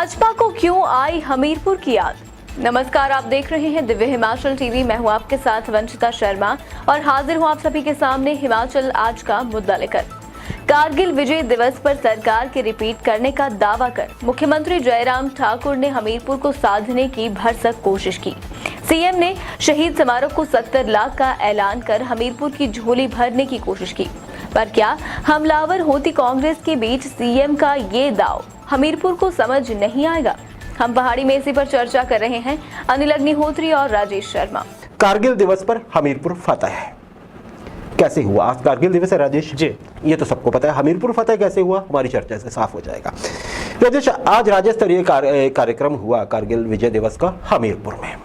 भाजपा को क्यों आई हमीरपुर की याद। नमस्कार, आप देख रहे हैं दिव्य हिमाचल टीवी। मैं हूं आपके साथ वंशिता शर्मा और हाजिर हूं आप सभी के सामने हिमाचल आज का मुद्दा लेकर। कारगिल विजय दिवस पर सरकार के रिपीट करने का दावा कर मुख्यमंत्री जयराम ठाकुर ने हमीरपुर को साधने की भरसक कोशिश की। सीएम ने शहीद समारोह को 70 लाख का ऐलान कर हमीरपुर की झोली भरने की कोशिश की, पर क्या हमलावर होती कांग्रेस के बीच सीएम का ये दाव हमीरपुर को समझ नहीं आएगा। हम पहाड़ी में इसी पर चर्चा कर रहे हैं अनिल अग्निहोत्री और राजेश शर्मा। कारगिल दिवस पर हमीरपुर फतेह है, कैसे हुआ? आज कारगिल दिवस है राजेश जी, ये तो सबको पता है। हमीरपुर फतेह कैसे हुआ, हमारी चर्चा से साफ हो जाएगा। राजेश, आज राज्य स्तरीय कार्यक्रम हुआ कारगिल विजय दिवस का हमीरपुर में,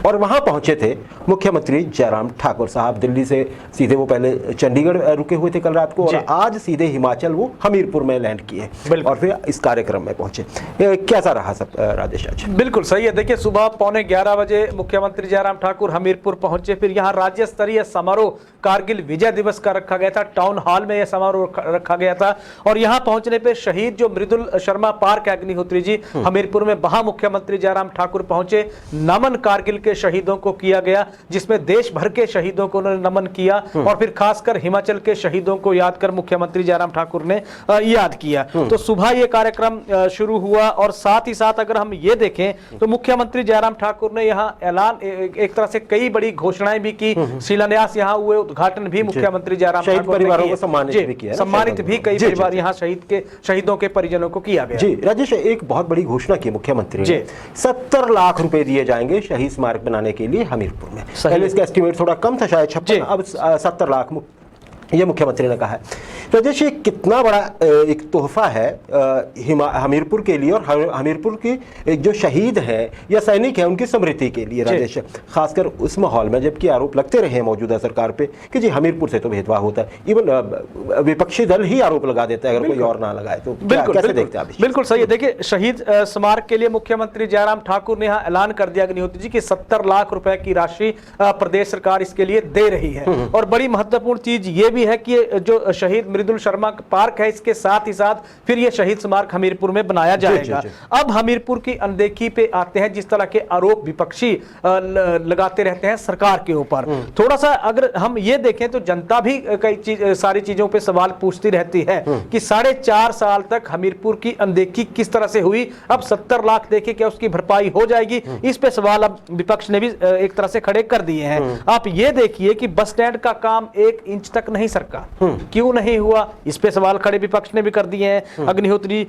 और वहां पहुंचे थे मुख्यमंत्री जयराम ठाकुर साहब। दिल्ली से सीधे वो पहले चंडीगढ़ रुके हुए थे कल रात को, और आज सीधे हिमाचल वो हमीरपुर में लैंड किए और फिर इस कार्यक्रम में पहुंचे। कैसा रहा सब राजेश आज? बिल्कुल सही है। देखिए, सुबह 11:15 बजे मुख्यमंत्री जयराम ठाकुर हमीरपुर पहुंचे। फिर यहाँ राज्य स्तरीय समारोह कारगिल विजय दिवस का रखा गया था। टाउन हॉल में यह समारोह रखा गया था, और यहाँ पहुंचने पे शहीद जो मृदुल शर्मा पार्क अग्निहोत्री जी हमीरपुर में, वहां मुख्यमंत्री जयराम ठाकुर पहुंचे। नमन कारगिल के शहीदों को किया गया, जिसमें देश भर के शहीदों को उन्होंने नमन किया, और फिर खासकर हिमाचल के शहीदों को याद कर मुख्यमंत्री जयराम ठाकुर ने याद किया। तो सुबह ये कार्यक्रम शुरू हुआ, और साथ ही साथ अगर हम ये देखें तो मुख्यमंत्री जयराम ठाकुर ने यहाँ ऐलान, एक तरह से कई बड़ी घोषणाएं भी की। शिलान्यास यहाँ हुए, उद्घाटन भी मुख्यमंत्री जयराम ठाकुर ने सम्मानित भी कई परिवार यहाँ शहीदों के परिजनों को किया गया। जी राजेश, एक बहुत बड़ी घोषणा की मुख्यमंत्री ने, 70 लाख रुपए दिए जाएंगे शहीद स्मारक बनाने के लिए हमीरपुर में। पहले इसका एस्टिमेट थोड़ा कम था, शायद 56, अब 70 लाख ये मुख्यमंत्री ने कहा है। राजेश, ये कितना बड़ा एक तोहफा है हमीरपुर के लिए, और हमीरपुर के एक जो शहीद हैं या सैनिक हैं उनकी स्मृति के लिए राजेश, खासकर उस माहौल में जबकि आरोप लगते रहे हैं मौजूदा सरकार पे कि जी हमीरपुर से तो भेदभाव होता है। इवन विपक्षी दल ही आरोप लगा देता है, अगर कोई और ना लगाए तो। कैसे देखते हैं आप? बिल्कुल सही है। देखिए, शहीद स्मारक के लिए मुख्यमंत्री जयराम ठाकुर ने यहाँ ऐलान कर दिया अग्निहोत्री जी की 70 लाख रुपए की राशि प्रदेश सरकार इसके लिए दे रही है। और बड़ी महत्वपूर्ण चीज ये भी है कि जो शहीद मृदुल शर्मा पार्क है, इसके साथ ही साथ फिर ये शहीद स्मारक हमीरपुर में बनाया जाएगा। अब हमीरपुर की अनदेखी पे आते हैं, जिस तरह के आरोप विपक्षी लगाते रहते हैं सरकार के ऊपर। थोड़ा सा अगर हम ये देखें तो जनता भी सारी चीजों पे सवाल पूछती रहती है कि 4.5 साल तक हमीरपुर की अनदेखी किस तरह से हुई। अब 70 लाख देखे, क्या उसकी भरपाई हो जाएगी? इस पे सवाल अब विपक्ष ने भी एक तरह से खड़े कर दिए हैं। आप ये देखिए कि बस स्टैंड का काम 1 इंच तक नहीं सरका, क्यों नहीं हुआ? इस पे सवाल खड़े विपक्ष ने भी कर दिए हैं। अग्निहोत्री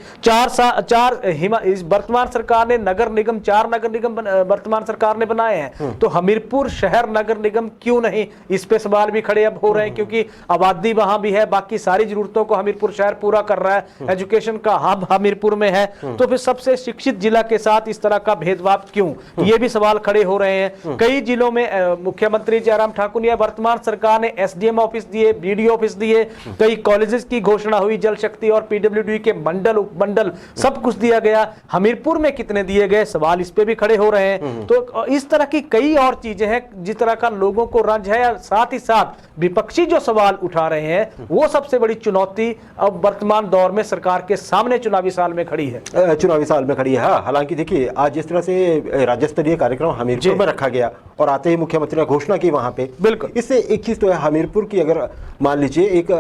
वर्तमान सरकार ने नगर निगम 4 नगर निगम वर्तमान सरकार ने बनाए हैं, तो हमीरपुर शहर नगर निगम क्यों नहीं? इस पे सवाल भी खड़े अब हो रहे हैं, क्योंकि आबादी वहां भी है, बाकी सारी जरूरतों को हमीरपुर शहर पूरा कर रहा है, एजुकेशन का हब हमीरपुर में है, तो फिर सबसे शिक्षित जिला के साथ इस तरह का भेदभाव क्यों? ये भी सवाल खड़े हो रहे हैं। कई जिलों में मुख्यमंत्री जयराम ठाकुर ने, वर्तमान सरकार ने एसडीएम ऑफिस दिए, बीडीओ ऑफिस दिए, कई कॉलेजेस की घोषणा हुई, जल शक्ति और पीडब्ल्यूडी के मंडल उपमंडल सब कुछ दिया गया। हमीरपुर में कितने दिए गए, सवाल इस पे भी खड़े हो रहे हैं। तो इस तरह की कई और चीजें हैं जिस तरह का लोगों को रंज है, साथ ही साथ विपक्षी जो सवाल उठा रहे हैं वो सबसे बड़ी चुनौती अब वर्तमान दौर में सरकार के सामने चुनावी साल में खड़ी है। चुनावी साल में खड़ी है। हाँ, हालांकि देखिए, आज जिस तरह से राज्य स्तरीय कार्यक्रम हमीरपुर में रखा गया और आते ही मुख्यमंत्री ने घोषणा की वहां पे, बिल्कुल इससे एक चीज तो है, हमीरपुर की अगर मान लीजिए एक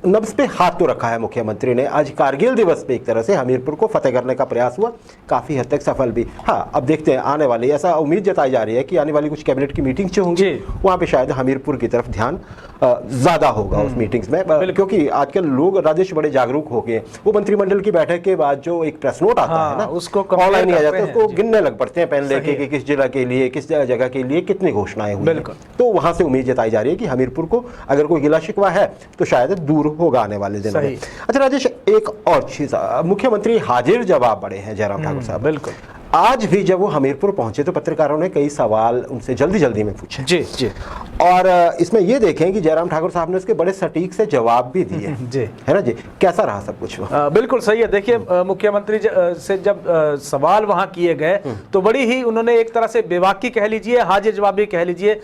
नब्ज पे हाथ तो रखा है मुख्यमंत्री ने। आज कारगिल दिवस पे एक तरह से हमीरपुर को फतेह करने का प्रयास हुआ, काफी हद तक सफल भी। हाँ, अब देखते हैं आने वाली, ऐसा उम्मीद जताई जा रही है कि आने वाली कुछ कैबिनेट की मीटिंग्स जो होंगी वहां पे शायद हमीरपुर की तरफ ध्यान ज्यादा होगा उस मीटिंग्स में, क्योंकि आजकल लोग राजेश बड़े जागरूक हो गए। वो मंत्रिमंडल की बैठक के बाद जो एक प्रेस नोट आता है ना, उसको ऑनलाइन आ जाता है, उसको गिनने लग पड़ते हैं पेन लेके कि किस जिला के लिए, किस जगह के लिए कितनी घोषणाएं हुई। तो वहां से उम्मीद जताई जा रही है कि हमीरपुर को अगर कोई गिला शिकवा है तो शायद दूर होगा आने वाले दिनों में। अच्छा राजेश, एक और चीज, मुख्यमंत्री हाजिर जवाब बड़े हैं जयराम ठाकुर साहब। बिल्कुल आज भी जब वो हमीरपुर पहुंचे तो पत्रकारों ने कई सवाल उनसे जल्दी जल्दी में पूछे जी जी। और इसमें ये देखें कि जयराम ठाकुर साहब ने उसके बड़े सटीक से जवाब भी दिए जी, है ना जी। कैसा रहा सब कुछ? बिल्कुल सही है। देखिए मुख्यमंत्री से जब सवाल वहां किए गए तो बड़ी ही उन्होंने एक तरह से बेबाकी कह लीजिए, हाजिर जवाबी कह लीजिए,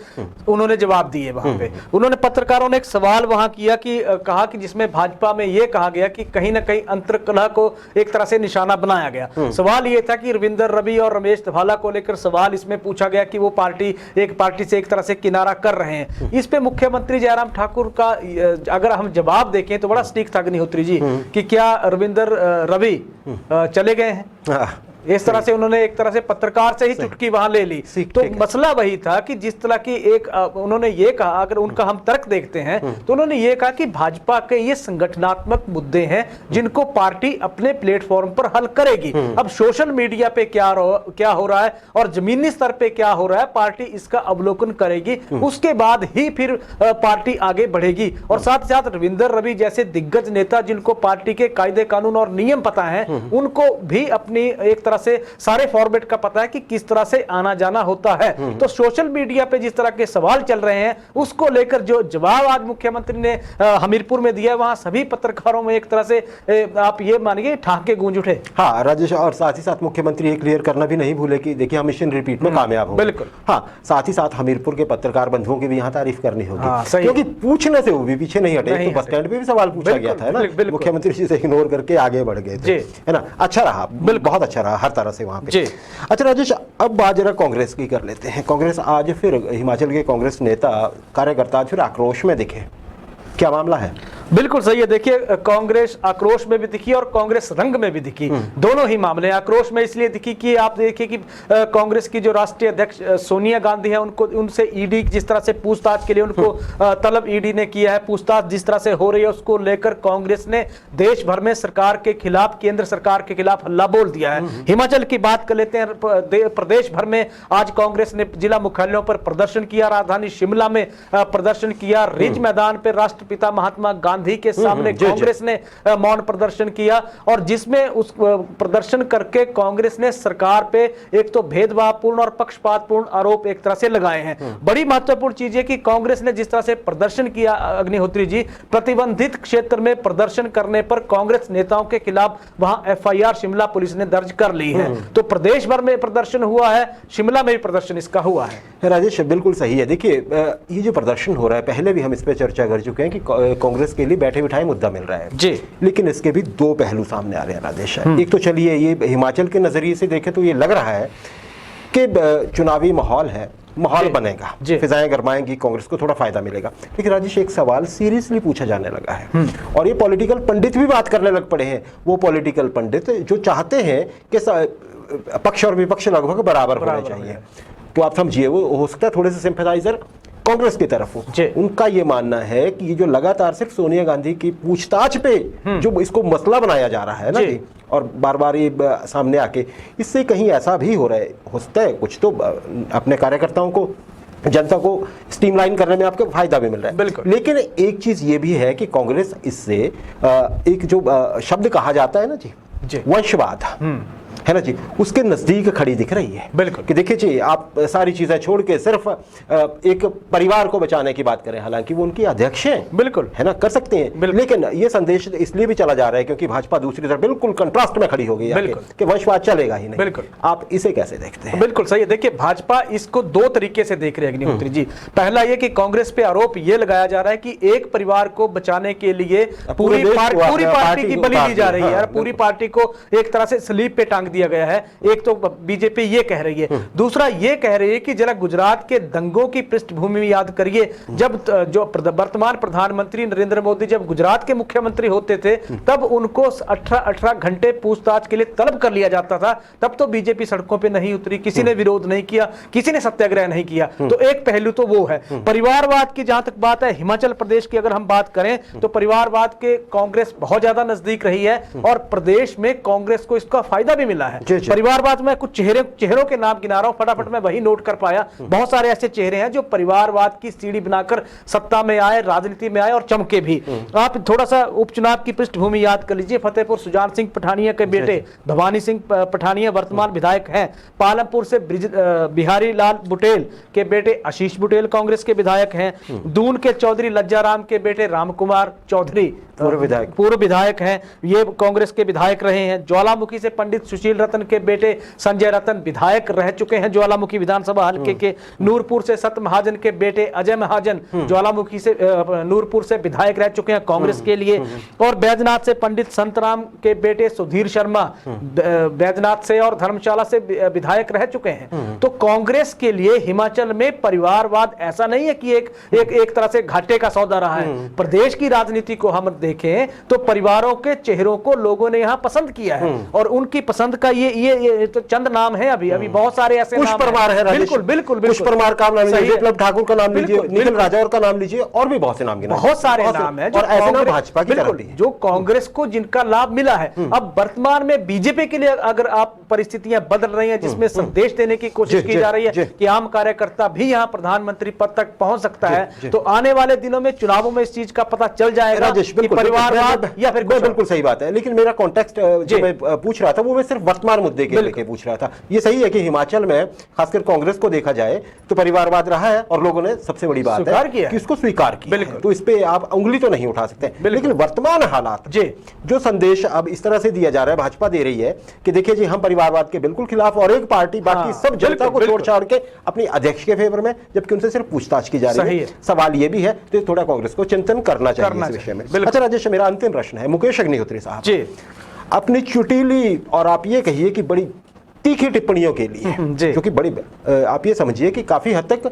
उन्होंने जवाब दिए वहां पे। उन्होंने पत्रकारों ने एक सवाल वहां किया कि कहा कि जिसमें भाजपा में ये कहा गया कि कहीं ना कहीं अंतर्कलह को एक तरह से निशाना बनाया गया। सवाल ये था कि रविंदर रवि और रमेश धवाला को लेकर सवाल इसमें पूछा गया कि वो पार्टी से एक तरह से किनारा कर रहे हैं। इस पे मुख्यमंत्री जयराम ठाकुर का अगर हम जवाब देखें तो बड़ा सटीक था अग्निहोत्री जी कि क्या रविंदर रवि चले गए हैं। इस तरह से उन्होंने एक तरह से पत्रकार से ही चुटकी वहां ले ली। तो मसला वही था कि जिस तरह की एक उन्होंने ये कहा, अगर उनका हम तर्क देखते हैं तो उन्होंने ये कहा कि भाजपा के ये संगठनात्मक मुद्दे हैं जिनको पार्टी अपने प्लेटफॉर्म पर हल करेगी। अब सोशल मीडिया पे क्या हो रहा है और जमीनी स्तर पे क्या हो रहा है, पार्टी इसका अवलोकन करेगी, उसके बाद ही फिर पार्टी आगे बढ़ेगी। और साथ ही साथ रविंदर रवि जैसे दिग्गज नेता जिनको पार्टी के कायदे कानून और नियम पता है, उनको भी अपनी एक तरह से सारे फॉर्मेट का पता है कि किस तरह से आना जाना होता है। तो सोशल मीडिया पे जिस तरह के सवाल चल रहे हैं उसको लेकर जो जवाब आज मुख्यमंत्री ने हमीरपुर में दिया, वहां सभी पत्रकारों में एक तरह से आप ये मानिए ठहाके गूंज उठे। हाँ राजेश, और साथ ही साथ मुख्यमंत्री ये क्लियर करना भी नहीं भूले कि देखिए हम मिशन रिपीट में कामयाब होंगे। बिल्कुल। हाँ, साथ ही साथ हमीरपुर के पत्रकार बंधुओं की भी यहाँ तारीफ करनी होगी। हाँ, क्योंकि पूछने से वो भी पीछे नहीं हटे। तो बस स्टैंड पे भी सवाल पूछा गया था ना, मुख्यमंत्री जी से इग्नोर करके आगे बढ़ गए थे, है ना। अच्छा रहा, बहुत अच्छा रहा हर तरह से वहां पे। अच्छा राजेश, अब बात जरा कांग्रेस की कर लेते हैं। कांग्रेस आज फिर, हिमाचल के कांग्रेस नेता कार्यकर्ता आज फिर आक्रोश में दिखे, क्या मामला है? बिल्कुल सही है। देखिए कांग्रेस आक्रोश में भी दिखी और कांग्रेस रंग में भी दिखी, दोनों ही मामले। आक्रोश में इसलिए दिखी कि आप देखिए कि कांग्रेस की जो राष्ट्रीय अध्यक्ष सोनिया गांधी है, उनको उनसे ईडी जिस तरह से पूछताछ के लिए उनको तलब ईडी ने किया है, पूछताछ जिस तरह से हो रही है उसको लेकर कांग्रेस ने देश भर में सरकार के खिलाफ, केंद्र सरकार के खिलाफ हल्ला बोल दिया है। हिमाचल की बात कर लेते हैं। प्रदेश भर में आज कांग्रेस ने जिला मुख्यालयों पर प्रदर्शन किया, राजधानी शिमला में प्रदर्शन किया, रिज मैदान पर राष्ट्रपिता महात्मा गांधी के सामने कांग्रेस ने मौन प्रदर्शन किया, और जिसमें उस प्रदर्शन करके कांग्रेस ने सरकार पे एक तो भेदभावपूर्ण और पक्षपातपूर्ण आरोप एक तरह से लगाए हैं। बड़ी महत्वपूर्ण चीज है कि कांग्रेस ने जिस तरह से प्रदर्शन किया अग्निहोत्री जी, प्रतिबंधित क्षेत्र में प्रदर्शन करने पर कांग्रेस नेताओं के खिलाफ वहां एफआईआर शिमला पुलिस ने दर्ज कर ली है। तो प्रदेश भर में प्रदर्शन हुआ है, शिमला में भी प्रदर्शन इसका हुआ है। राजेश बिल्कुल सही है। देखिए ये जो प्रदर्शन हो रहा है, पहले भी हम इस पर चर्चा कर चुके हैं कि कांग्रेस के लिए बैठे बिठाए मुद्दा मिल रहा है जी, लेकिन इसके भी दो पहलू सामने आ रहे हैं राजेश। एक तो चलिए ये हिमाचल के नजरिए से देखें तो ये लग रहा है कि चुनावी माहौल है, माहौल बनेगा, फिजाएं गरमाएंगी, कांग्रेस को थोड़ा फायदा मिलेगा। लेकिन राजेश एक सवाल सीरियसली पूछा जाने लगा है और ये पॉलिटिकल पंडित भी बात करने लग पड़े हैं। वो पॉलिटिकल पंडित जो चाहते हैं कि पक्ष और विपक्ष लगभग बराबर होने चाहिए। तो आप समझिए वो हो सकता है थोड़े से सिंपैथाइजर कांग्रेस की तरफ हो। उनका ये मानना है कि ये जो लगातार सिर्फ सोनिया गांधी की पूछताछ पे जो इसको मसला बनाया जा रहा है ना जी, और बार बार ये सामने आके, इससे कहीं ऐसा भी हो रहा है, हो सकता है कुछ तो अपने कार्यकर्ताओं को, जनता को स्ट्रीमलाइन करने में आपको फायदा भी मिल रहा है। बिल्कुल। लेकिन एक चीज ये भी है कि कांग्रेस इससे एक जो शब्द कहा जाता है ना जी, वंशवाद है ना जी, उसके नजदीक खड़ी दिख रही है। बिल्कुल कि देखिए जी, आप सारी चीजें छोड़ के सिर्फ एक परिवार को बचाने की बात करें, हालांकि वो उनकी अध्यक्ष हैं, बिल्कुल है ना, कर सकते हैं, लेकिन ये संदेश इसलिए भी चला जा रहा है क्योंकि भाजपा दूसरी तरफ बिल्कुल कंट्रास्ट में खड़ी हो गई है कि वंशवाद चलेगा ही नहीं। बिल्कुल, आप इसे कैसे देखते हैं? बिल्कुल सही है। देखिए भाजपा इसको दो तरीके से देख रही है अग्निहोत्री जी। पहला ये कि कांग्रेस पे आरोप ये लगाया जा रहा है कि एक परिवार को बचाने के लिए पूरी पार्टी की बलि दी जा रही है, पूरी पार्टी को एक तरह से स्लीप पे टांग दिया गया है। एक तो बीजेपी ये कह रही है, दूसरा ये कह रही है कि जरा गुजरात के दंगों की पृष्ठभूमि में याद करिए, जब जो वर्तमान प्रधानमंत्री नरेंद्र मोदी जब गुजरात के मुख्यमंत्री होते थे तब उनको 18 घंटे पूछताछ के लिए तलब कर लिया जाता था। तब तो बीजेपी सड़कों पे नहीं उतरी, किसी ने विरोध नहीं किया, किसी ने सत्याग्रह नहीं किया। तो एक पहलू तो वो है। परिवारवाद की जहां तक बात है, हिमाचल प्रदेश की अगर हम बात करें तो परिवारवाद के कांग्रेस बहुत ज्यादा नजदीक रही है और प्रदेश में कांग्रेस को इसका फायदा भी मिला मिला है। परिवारवाद में कुछ चेहरों के नाम गिना रहा हूं, फटाफट मैं वही नोट कर पाया। बहुत सारे ऐसे चेहरे हैं जो परिवारवाद की सीढ़ी बनाकर सत्ता में आए, राजनीति में आए और चमके भी। आप थोड़ा सा उपचुनाव की पृष्ठभूमि याद कर लीजिए। फतेहपुर सुजान सिंह पठानिया के बेटे भवानी सिंह पठानिया वर्तमान विधायक हैं। पालमपुर से बिहारी लाल बुटेल के बेटे आशीष बुटेल कांग्रेस के विधायक हैं। दून के चौधरी लज्जाराम के बेटे राम कुमार चौधरी पूर्व विधायक हैं, ये कांग्रेस के विधायक रहे हैं। ज्वालामुखी से पंडित सुशील रतन के बेटे संजय रतन विधायक रह चुके हैं ज्वालामुखी विधानसभा हल्के के। नूरपुर से सत महाजन के बेटे अजय महाजन ज्वालामुखी से नूरपुर से विधायक रह चुके हैं कांग्रेस के लिए। और बैजनाथ से पंडित संतराम के बेटे सुधीर शर्मा बैजनाथ से और धर्मशाला से विधायक रह चुके हैं। तो कांग्रेस के लिए हिमाचल में परिवारवाद ऐसा नहीं है कि एक तरह से घाटे का सौदा रहा है। प्रदेश की राजनीति को हम देखें तो परिवारों के चेहरों को लोगों ने यहां पसंद किया है और उनकी पसंद का ये तो चंद नाम है। अभी बहुत सारे ऐसे पुष्प परमार है, बिल्कुल बिल्कुल पुष्प परमार का नाम लीजिए, विप्लव ठाकुर का नाम लीजिए, निखिल राजौर का नाम लीजिए, और भी बहुत से नाम गिनाए, बहुत सारे नाम है और ऐसे नाम भाजपा की तरफ भी जो कांग्रेस को जिनका लाभ मिला है। अब वर्तमान में बीजेपी के लिए अगर आप परिस्थितियां बदल रही हैं जिसमें संदेश देने की कोशिश की जा रही है कि आम कार्यकर्ता भी यहां प्रधानमंत्री पद तक पहुंच सकता है, तो आने वाले दिनों में चुनावों में इस चीज का पता चल जाएगा कि परिवारवाद या फिर बिल्कुल सही बात है। लेकिन मेरा कॉन्टेक्स्ट जो मैं पूछ रहा था वो मैं सिर्फ वर्तमान मुद्दे के लेके पूछ रहा था। ये सही है कि हिमाचल में खासकर कांग्रेस को देखा जाए तो परिवारवाद रहा है और लोगों ने सबसे बड़ी बात है कि इसको स्वीकार किया है, तो इस पे आप उंगली तो नहीं उठा सकते। लेकिन वर्तमान हालात जो संदेश अब इस तरह से दिया जा रहा है, भाजपा दे रही है कि देखिए जी हम परिवारवाद के बिल्कुल खिलाफ और एक पार्टी बाकी सब जनता को छोड़ छाड़ के अपनी अध्यक्ष के फेवर में, जबकि उनसे सिर्फ पूछताछ की जा रही है। सवाल ये भी है तो थोड़ा कांग्रेस को चिंतन करना चाहिए इस विषय में। अच्छा राजेश, मेरा अंतिम प्रश्न है मुकेश अग्निहोत्री साहब जी, अपनी चुटीली और आप ये कहिए कि बड़ी तीखी टिप्पणियों के लिए जो कि बड़ी आप ये समझिए कि काफी हद तक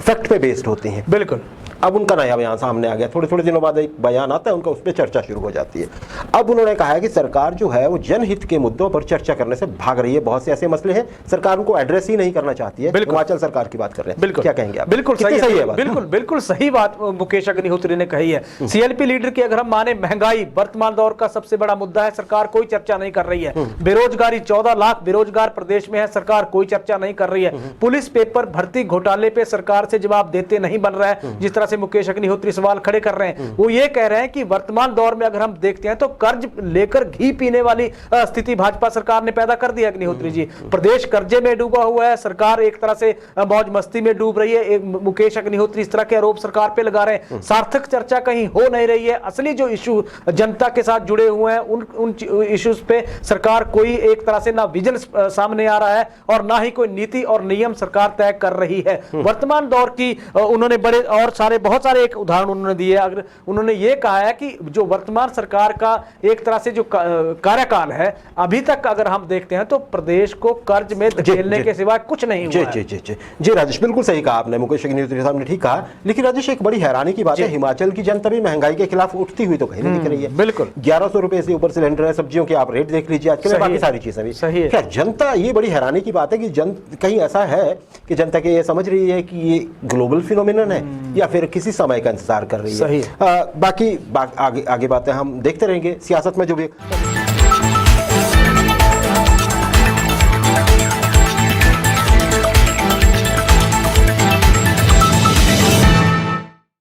फैक्ट पे बेस्ड होती हैं। बिल्कुल। अब उनका नया बयान सामने आ गया, थोड़े थोड़े दिनों बाद एक बयान आता है उनका, उस पर चर्चा शुरू हो जाती है। अब उन्होंने कहा है कि सरकार जो है वो जनहित के मुद्दों पर चर्चा करने से भाग रही है। बहुत से ऐसे मसले हैं सरकार उनको एड्रेस ही नहीं करना चाहती है। हिमाचल सरकार की बात कर रहे हैं, बिल्कुल क्या कहेंगे आप? बिल्कुल सही है, बिल्कुल सही बात मुकेश अग्निहोत्री ने कही है। सीएलपी लीडर की अगर हम माने, महंगाई वर्तमान दौर का सबसे बड़ा मुद्दा है, सरकार कोई चर्चा नहीं कर रही है। बेरोजगारी 14 लाख बेरोजगार प्रदेश में है, सरकार कोई चर्चा नहीं कर रही है। पुलिस पेपर भर्ती घोटाले पे सरकार से जवाब देते नहीं बन रहा है, जिस तरह से मुकेश अग्निहोत्री सवाल खड़े कर रहे हैं। वो ये कह रहे हैं कि वर्तमान दौर में अगर हम देखते हैं तो कर्ज लेकर घी पीने वाली स्थिति भाजपा सरकार ने पैदा कर दी है। अग्निहोत्री जी, प्रदेश कर्जे में डूबा हुआ है, सरकार एक तरह से मौज मस्ती में डूब रही है। मुकेश अग्निहोत्री इस तरह के आरोप सरकार पे लगा रहे हैं। सार्थक चर्चा कहीं हो नहीं रही है। असली जो इशू जनता के साथ जुड़े हुए हैं उन इश्यूज पे सरकार कोई एक तरह से ना विजन सामने आ रहा है और ना ही कोई नीति और नियम सरकार तय कर रही है। वर्तमान दौर की उन्होंने बड़े और बहुत सारे एक उदाहरण उन्होंने दिए। अगर उन्होंने ये कहा है कि जो वर्तमान सरकार का एक तरह से जो कार्यकाल है अभी तक अगर हम देखते हैं तो प्रदेश को कर्ज में धकेलने के सिवाय कुछ नहीं हुआ है। जी राजेश, बिल्कुल सही कहा आपने, मुकेश अग्निहोत्री साहब ने ठीक कहा। लेकिन राजेश, एक बड़ी हैरानी की बात है, हिमाचल की जनता भी महंगाई के खिलाफ उठती हुई तो कहीं नहीं दिख रही है। बिल्कुल 1100 रुपए से ऊपर सिलेंडर है, सब्जियों के आप रेट देख लीजिए आजकल, बाकी सारी चीजें भी सही है। क्या जनता, ये बड़ी हैरानी की बात है कि कहीं ऐसा है कि जनता के ये समझ रही है कि ये ग्लोबल फिनोमिनन है या फिर किसी समय का इंतजार कर रही है। बाकी आगे बातें हम देखते रहेंगे सियासत में जो भी